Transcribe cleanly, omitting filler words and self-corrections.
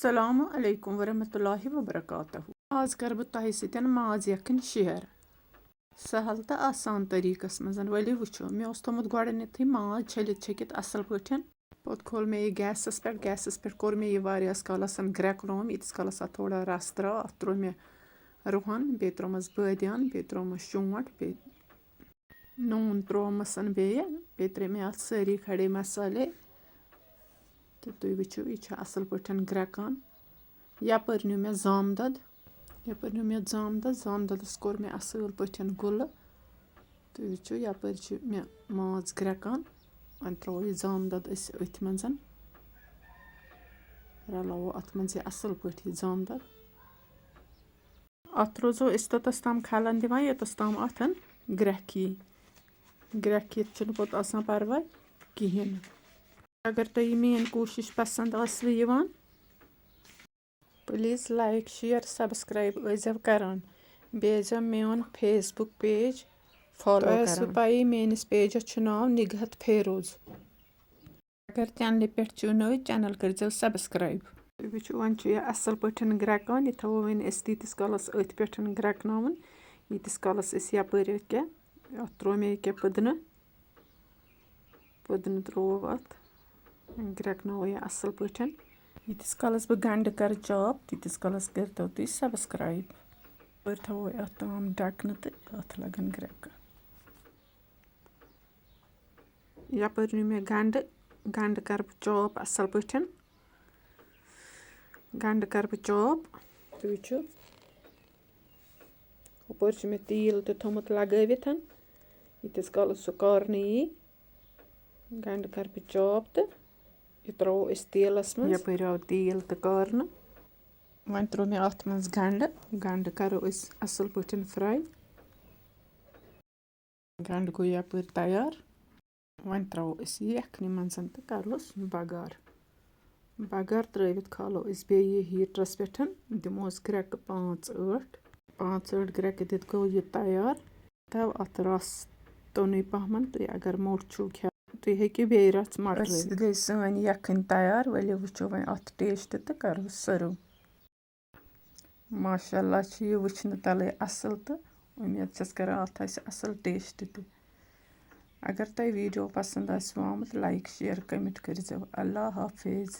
Assalamu alaikum warahmatullahi wabarakatuh. आज कर बह तोह सतन माज यखन शेयर सहल तो आसान तरीकस मज वलियो वुचो मे थोमुत गोडनथी माज छलित छकित असल पठन पत खोल मे गैसस पे कोर मे वारियास कालस ग्रेकनोम यीतिस कालस अत थोड़ा रस द्राव अत त्रो मे रुहन बे त्रोमस बादियान बे त्रोमस शोंठ बे नून त्रोमस बे त्रे मे अत सारी खड़े मसाले तो तुम वो यह असल पठन ग्रेकान यपर न्यू मे जामदद जामददस कोर मे असल पठन गुल तुम वो यपर मे माज ग्रेकान वन त्रो यह जामदद अथ मज रलावो अत मज असल पठ जामदद अत रोजो तोतस तम खलन दिवान योतस तम अथन ग्रेक यत पत आसान परवाह कहें अगर तुम यह मेन कोशिश पसंद आसवन प्लीज़ लाइक शेयर सब्सक्राइब आजव करान बेजव मेन फेसबुक पेज फॉलो करान पाई मेनिस पेजस नाव निगहत फेरोज अगर चैनल पे नव चैनल करजव सब्सक्राइब वो वन यह असल पठन ग्रेकान यह थो वन तीतिस कालस अथ पे ग्रेकन यीतिस कालस यपर क्या अत त्रो मे क्या पुदन त्रोव अत ग्रेकनो यह असल पठन यीतिस कालस बह गंड कर चॉप तीतिस कालस करतो तुम सब्सक्राइब पर थो अत तम ढकन तो अत लगन ग्रेक यपर नु मे गंड कर बह चॉप असल पठन गंड कर बह चॉप तुम वो उपर मे तेल तो थोमुत लगवित यीतिस कालस सह कार्न यी गंड कर बह चॉप तो यह त्रो तेलस मज यपर आव तेल तो कार्न वन त्रो मे अत मज गंड करो असल पठन फ्राई गंड गो यपर तैयार वन त्रो यखनि मज तो करोस बगार त्रित खालो बे हीटरस पे दिमोस ग्रेक 5-8 ग्रेक दित गो यह तैयार तव अत रस तोन पहमन तुम अगर मोट छो खे तुम हेकि बे रस मटर गई सन यखन तैयार वलियो वो वन अत टेस्ट तो करो सर्व माशाल्लाह यह वुचन तले असल तो उम्मीद छस करान अत असल टेस्ट तो अगर तुम वीडियो पसंद आमत लाइक शेयर कमेंट करजव अल्लाह हाफिज।